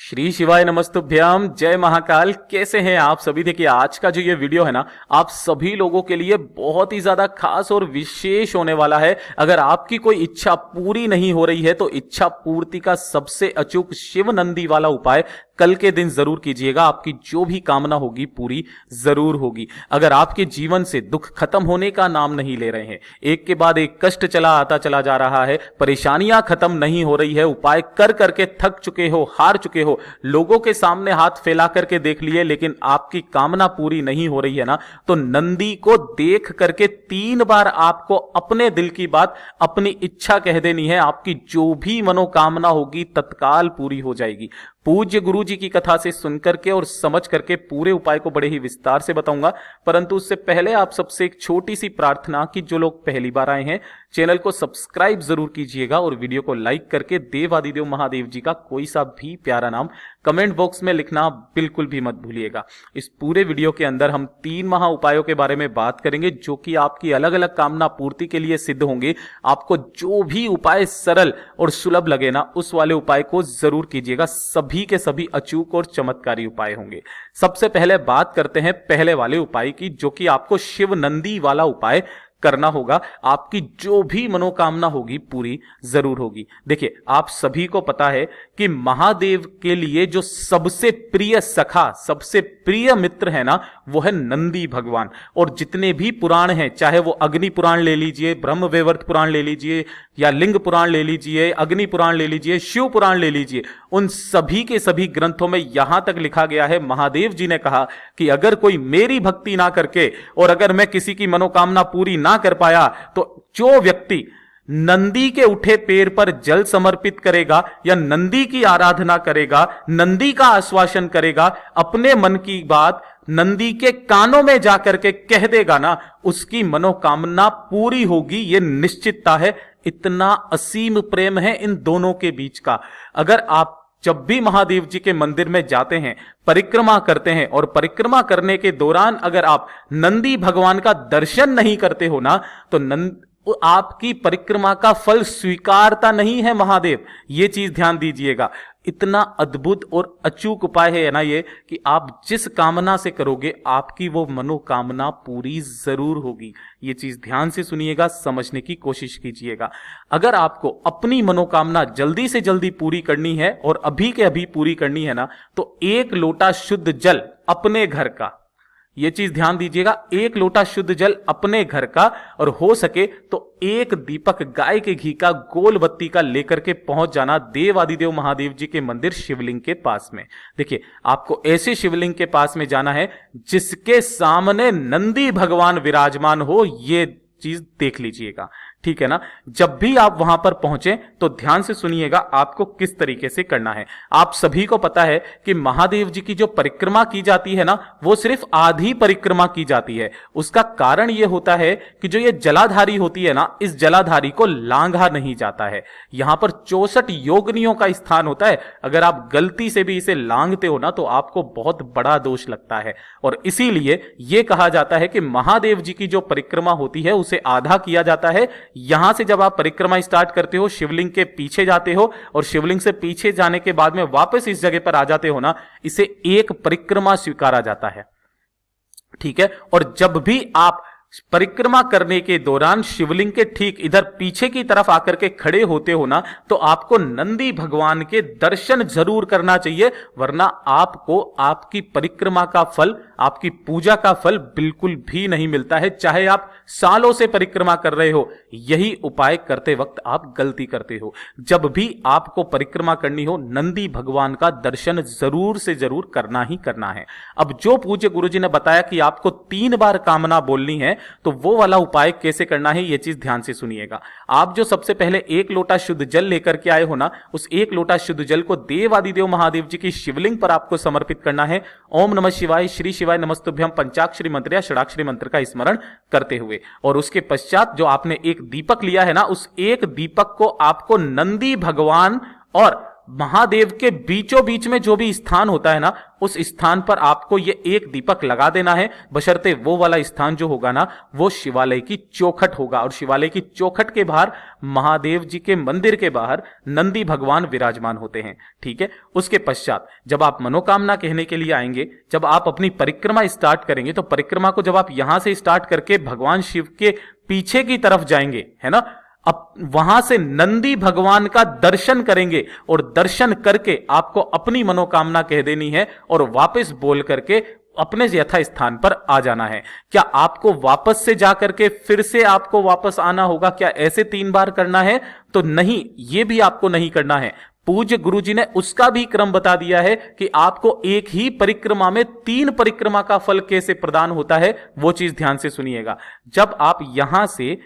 श्री शिवाय नमस्तुभ्यम। जय महाकाल। कैसे हैं आप सभी। देखिए आज का जो ये वीडियो है ना, आप सभी लोगों के लिए बहुत ही ज्यादा खास और विशेष होने वाला है। अगर आपकी कोई इच्छा पूरी नहीं हो रही है तो इच्छा पूर्ति का सबसे अचूक शिव नंदी वाला उपाय कल के दिन जरूर कीजिएगा। आपकी जो भी कामना होगी पूरी जरूर होगी। अगर आपके जीवन से दुख खत्म होने का नाम नहीं ले रहे हैं, एक के बाद एक कष्ट चला आता चला जा रहा है, परेशानियां खत्म नहीं हो रही है, उपाय कर करके थक चुके हो, हार चुके हो, लोगों के सामने हाथ फैला करके देख लिए लेकिन आपकी कामना पूरी नहीं हो रही है ना, तो नंदी को देख करके 3 बार आपको अपने दिल की बात, अपनी इच्छा कह देनी है। आपकी जो भी मनोकामना होगी तत्काल पूरी हो जाएगी। पूज्य गुरु जी की कथा से सुनकर के और समझ करके पूरे उपाय को बड़े ही विस्तार से बताऊंगा, परंतु उससे पहले आप सबसे एक छोटी सी प्रार्थना कि जो लोग पहली बार आए हैं चैनल को सब्सक्राइब जरूर कीजिएगा और वीडियो को लाइक करके देवादिदेव महादेव जी का कोई सा भी प्यारा नाम कमेंट बॉक्स में लिखना बिल्कुल भी मत भूलिएगा। इस पूरे वीडियो के अंदर हम 3 महा उपायों के बारे में बात करेंगे जो कि आपकी अलग अलग कामना पूर्ति के लिए सिद्ध होंगे। आपको जो भी उपाय सरल और सुलभ लगे ना, उस वाले उपाय को जरूर कीजिएगा। सभी के सभी अचूक और चमत्कारी उपाय होंगे। सबसे पहले बात करते हैं पहले वाले उपाय की, जो कि आपको शिव नंदी वाला उपाय करना होगा। आपकी जो भी मनोकामना होगी पूरी जरूर होगी। देखिए आप सभी को पता है कि महादेव के लिए जो सबसे प्रिय सखा, सबसे प्रिय मित्र है ना, वो है नंदी भगवान। और जितने भी पुराण हैं, चाहे वो अग्नि पुराण ले लीजिए, ब्रह्म वैवर्त पुराण ले लीजिए, या लिंग पुराण ले लीजिए, अग्नि पुराण ले लीजिए, शिव पुराण ले लीजिए, उन सभी के सभी ग्रंथों में यहां तक लिखा गया है, महादेव जी ने कहा कि अगर कोई मेरी भक्ति ना करके और अगर मैं किसी की मनोकामना पूरी ना कर पाया तो जो व्यक्ति नंदी के उठे पैर पर जल समर्पित करेगा या नंदी की आराधना करेगा, नंदी का आश्वासन करेगा, अपने मन की बात नंदी के कानों में जाकर के कह देगा ना, उसकी मनोकामना पूरी होगी। यह निश्चितता है। इतना असीम प्रेम है इन दोनों के बीच का। अगर आप जब भी महादेव जी के मंदिर में जाते हैं, परिक्रमा करते हैं और परिक्रमा करने के दौरान अगर आप नंदी भगवान का दर्शन नहीं करते हो ना, तो आपकी परिक्रमा का फल स्वीकारता नहीं है महादेव। ये चीज ध्यान दीजिएगा। इतना अद्भुत और अचूक उपाय है ना ये, कि आप जिस कामना से करोगे आपकी वो मनोकामना पूरी जरूर होगी। ये चीज ध्यान से सुनिएगा, समझने की कोशिश कीजिएगा। अगर आपको अपनी मनोकामना जल्दी से जल्दी पूरी करनी है और अभी के अभी पूरी करनी है ना, तो 1 लोटा शुद्ध जल अपने घर का, ये चीज ध्यान दीजिएगा, 1 लोटा शुद्ध जल अपने घर का, और हो सके तो 1 दीपक गाय के घी का गोल बत्ती का लेकर के पहुंच जाना देवादिदेव महादेव जी के मंदिर शिवलिंग के पास में। देखिए आपको ऐसे शिवलिंग के पास में जाना है जिसके सामने नंदी भगवान विराजमान हो। ये चीज देख लीजिएगा, ठीक है ना। जब भी आप वहां पर पहुंचे तो ध्यान से सुनिएगा आपको किस तरीके से करना है। आप सभी को पता है कि महादेव जी की जो परिक्रमा की जाती है ना, वो सिर्फ आधी परिक्रमा की जाती है। उसका कारण यह होता है कि जो ये जलाधारी होती है ना, इस जलाधारी को लांघा नहीं जाता है। यहां पर 64 योगिनियों का स्थान होता है। अगर आप गलती से भी इसे लांघते हो ना, तो आपको बहुत बड़ा दोष लगता है। और इसीलिए यह कहा जाता है कि महादेव जी की जो परिक्रमा होती है उसे आधा किया जाता है। यहां से जब आप परिक्रमा स्टार्ट करते हो, शिवलिंग के पीछे जाते हो और शिवलिंग से पीछे जाने के बाद में वापस इस जगह पर आ जाते हो ना, इसे एक परिक्रमा स्वीकारा जाता है, ठीक है। और जब भी आप परिक्रमा करने के दौरान शिवलिंग के ठीक इधर पीछे की तरफ आकर के खड़े होते हो ना, तो आपको नंदी भगवान के दर्शन जरूर करना चाहिए, वरना आपको आपकी परिक्रमा का फल, आपकी पूजा का फल बिल्कुल भी नहीं मिलता है। चाहे आप सालों से परिक्रमा कर रहे हो, यही उपाय करते वक्त आप गलती करते हो। जब भी आपको परिक्रमा करनी हो, नंदी भगवान का दर्शन जरूर से जरूर करना ही करना है। अब जो पूज्य गुरुजी ने बताया कि आपको 3 बार कामना बोलनी है, तो वो वाला उपाय कैसे करना है ये चीज ध्यान से सुनिएगा। आप जो सबसे पहले 1 लोटा शुद्ध जल लेकर के आए हो ना, उस 1 लोटा शुद्ध जल को देवादिदेव महादेव जी की शिवलिंग पर आपको समर्पित करना है। ओम नमः शिवाय, श्री शिवाय नमस्तुभ्यम पंचाक्षरी मंत्र या षडाक्षरी मंत्र का स्मरण करते हुए, और उसके पश्चात जो आपने 1 दीपक लिया है ना, उस 1 दीपक को आपको नंदी भगवान और महादेव के बीचों बीच में जो भी स्थान होता है ना, उस स्थान पर आपको ये एक दीपक लगा देना है, बशर्ते वो वाला स्थान जो होगा ना वो शिवालय की चौखट होगा। और शिवालय की चौखट के बाहर, महादेव जी के मंदिर के बाहर नंदी भगवान विराजमान होते हैं। ठीक है, उसके पश्चात जब आप मनोकामना कहने के लिए आएंगे, जब आप अपनी परिक्रमा स्टार्ट करेंगे, तो परिक्रमा को जब आप यहां से स्टार्ट करके भगवान शिव के पीछे की तरफ जाएंगे, है ना, अब वहां से नंदी भगवान का दर्शन करेंगे और दर्शन करके आपको अपनी मनोकामना कह देनी है और वापस बोल करके अपने यथा स्थान पर आ जाना है। क्या आपको वापस से जाकर के फिर से आपको वापस आना होगा? क्या ऐसे 3 बार करना है? तो नहीं, ये भी आपको नहीं करना है। पूज्य गुरुजी ने उसका भी क्रम बता दिया है कि आपको एक ही परिक्रमा में 3 परिक्रमा का फल कैसे प्रदान होता है, वो चीज ध्यान से सुनिएगा। जब आप यहां से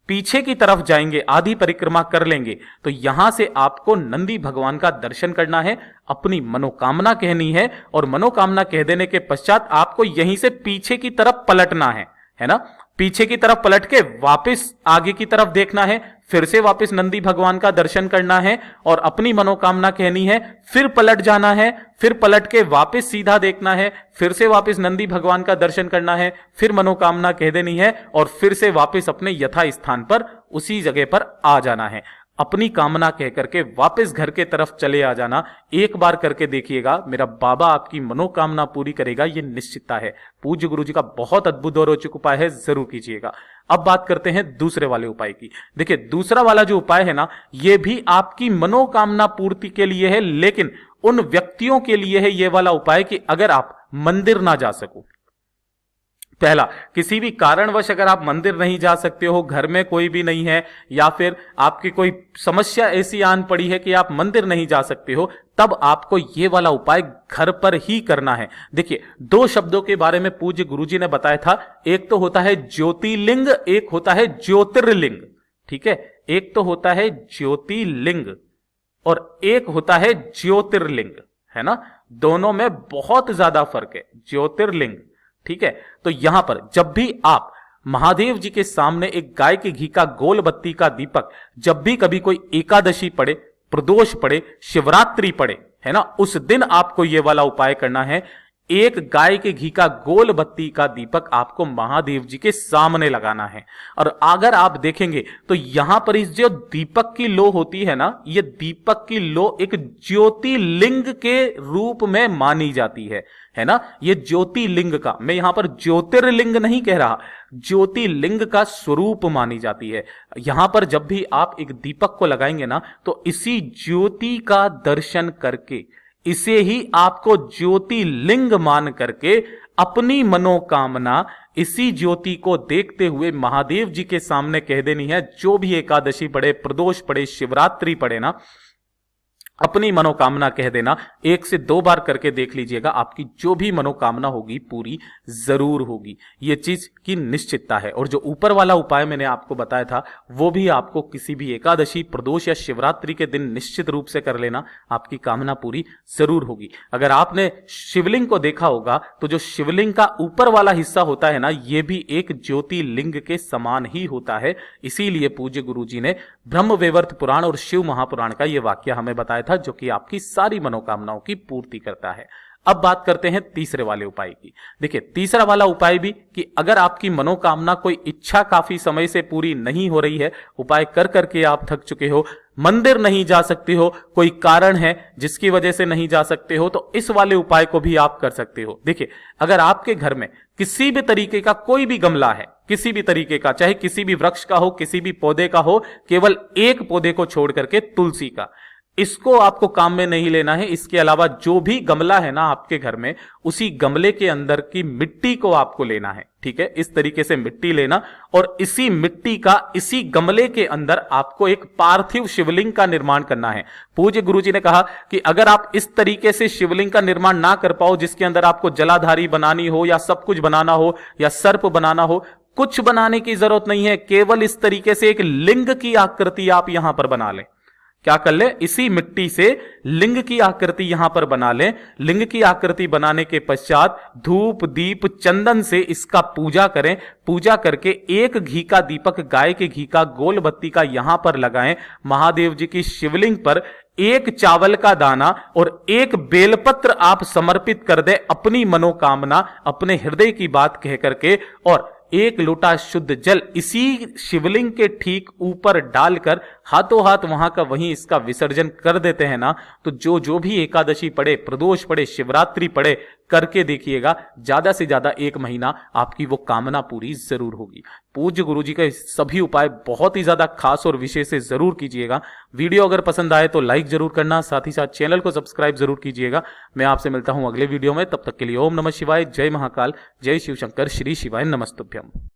पीछे की तरफ जाएंगे, आधी परिक्रमा कर लेंगे, तो यहां से आपको नंदी भगवान का दर्शन करना है, अपनी मनोकामना कहनी है और मनोकामना कह देने के पश्चात आपको यहीं से पीछे की तरफ पलटना है ना, पीछे की तरफ पलट के वापस आगे की तरफ देखना है, फिर से वापस नंदी भगवान का दर्शन करना है और अपनी मनोकामना कहनी है, फिर पलट जाना है, फिर पलट के वापस सीधा देखना है, फिर से वापस नंदी भगवान का दर्शन करना है, फिर मनोकामना कह देनी है और फिर से वापस अपने यथा स्थान पर उसी जगह पर आ जाना है। अपनी कामना कह करके वापस घर के तरफ चले आ जाना। एक बार करके देखिएगा, मेरा बाबा आपकी मनोकामना पूरी करेगा, ये निश्चितता है। पूज्य गुरु जी का बहुत अद्भुत और रोचक उपाय है, जरूर कीजिएगा। अब बात करते हैं दूसरे वाले उपाय की। देखिए, दूसरा वाला जो उपाय है ना, ये भी आपकी मनोकामना पूर्ति के लिए है, लेकिन उन व्यक्तियों के लिए है ये वाला उपाय कि अगर आप मंदिर ना जा सको। पहला, किसी भी कारणवश अगर आप मंदिर नहीं जा सकते हो, घर में कोई भी नहीं है, या फिर आपकी कोई समस्या ऐसी आन पड़ी है कि आप मंदिर नहीं जा सकते हो, तब आपको ये वाला उपाय घर पर ही करना है। देखिए, 2 शब्दों के बारे में पूज्य गुरुजी ने बताया था, एक तो होता है ज्योतिर्लिंग, एक होता है ज्योतिर्लिंग। ठीक है, एक तो होता है ज्योतिर्लिंग और एक होता है ज्योतिर्लिंग, है ना, दोनों में बहुत ज्यादा फर्क है। ज्योतिर्लिंग, ठीक है, तो यहां पर जब भी आप महादेव जी के सामने एक गाय के घी का गोल बत्ती का दीपक, जब भी कभी कोई एकादशी पड़े, प्रदोष पड़े, शिवरात्रि पड़े, है ना, उस दिन आपको यह वाला उपाय करना है। एक गाय के घी का गोल बत्ती का दीपक आपको महादेव जी के सामने लगाना है। और अगर आप देखेंगे तो यहां पर इस जो दीपक की लो होती है ना, ये दीपक की लो एक ज्योतिर्लिंग के रूप में मानी जाती है ना, ये ज्योतिर्लिंग का, मैं यहां पर ज्योतिर्लिंग नहीं कह रहा, ज्योतिर्लिंग का स्वरूप मानी जाती है। यहां पर जब भी आप एक दीपक को लगाएंगे ना, तो इसी ज्योति का दर्शन करके, इसे ही आपको ज्योतिर्लिंग मान करके अपनी मनोकामना इसी ज्योति को देखते हुए महादेव जी के सामने कह देनी है। जो भी एकादशी पड़े, प्रदोष पड़े, शिवरात्रि पड़े ना, अपनी मनोकामना कह देना। 1 से 2 बार करके देख लीजिएगा, आपकी जो भी मनोकामना होगी पूरी जरूर होगी, ये चीज की निश्चितता है। और जो ऊपर वाला उपाय मैंने आपको बताया था, वो भी आपको किसी भी एकादशी, प्रदोष या शिवरात्रि के दिन निश्चित रूप से कर लेना, आपकी कामना पूरी जरूर होगी। अगर आपने शिवलिंग को देखा होगा, तो जो शिवलिंग का ऊपर वाला हिस्सा होता है ना, ये भी एक ज्योतिर्लिंग के समान ही होता है। इसीलिए पूज्य गुरु जी ने ब्रह्मवैवर्त पुराण और शिव महापुराण का यह वाक्य हमें बताया था, जो कि आपकी सारी मनोकामनाओं की पूर्ति करता है। अब बात करते हैं तीसरे वाले उपाय की। देखिए, तीसरा वाला उपाय भी कि अगर आपकी मनोकामना, कोई इच्छा काफी समय से पूरी नहीं हो रही है, उपाय कर करके आप थक चुके हो, मंदिर नहीं जा सकते हो, कोई कारण है जिसकी वजह से नहीं जा सकते हो, तो इस वाले उपाय को भी आप कर सकते हो। देखिए, अगर आपके घर में किसी भी तरीके का कोई भी गमला है, किसी भी तरीके का, चाहे किसी भी वृक्ष का हो, किसी भी पौधे का हो, केवल एक पौधे को छोड़ करके तुलसी का, इसको आपको काम में नहीं लेना है। इसके अलावा जो भी गमला है ना आपके घर में, उसी गमले के अंदर की मिट्टी को आपको लेना है। ठीक है, इस तरीके से मिट्टी लेना और इसी मिट्टी का, इसी गमले के अंदर आपको एक पार्थिव शिवलिंग का निर्माण करना है। पूज्य गुरुजी ने कहा कि अगर आप इस तरीके से शिवलिंग का निर्माण ना कर पाओ, जिसके अंदर आपको जलाधारी बनानी हो या सब कुछ बनाना हो या सर्प बनाना हो, कुछ बनाने की जरूरत नहीं है, केवल इस तरीके से एक लिंग की आकृति आप यहां पर बना लें। क्या कर ले, इसी मिट्टी से लिंग की आकृति यहां पर बना लें। लिंग की आकृति बनाने के पश्चात धूप दीप चंदन से इसका पूजा करें। पूजा करके एक घी का दीपक, गाय के घी का गोल बत्ती का यहां पर लगाएं। महादेव जी की शिवलिंग पर एक चावल का दाना और एक बेलपत्र आप समर्पित कर दे, अपनी मनोकामना, अपने हृदय की बात कह करके, और एक लोटा शुद्ध जल इसी शिवलिंग के ठीक ऊपर डालकर हाथों हाथ वहां का वहीं इसका विसर्जन कर देते हैं ना, तो जो जो भी एकादशी पड़े, प्रदोष पड़े, शिवरात्रि पड़े, करके देखिएगा, ज्यादा से ज्यादा 1 महीना आपकी वो कामना पूरी जरूर होगी। पूज्य गुरु जी के सभी उपाय बहुत ही ज्यादा खास और विशेष से जरूर कीजिएगा। वीडियो अगर पसंद आए तो लाइक जरूर करना, साथ ही साथ चैनल को सब्सक्राइब जरूर कीजिएगा। मैं आपसे मिलता हूं अगले वीडियो में, तब तक के लिए ओम नमः शिवाय, जय महाकाल, जय शिव शंकर, श्री शिवाय नमस्तुभ्यम।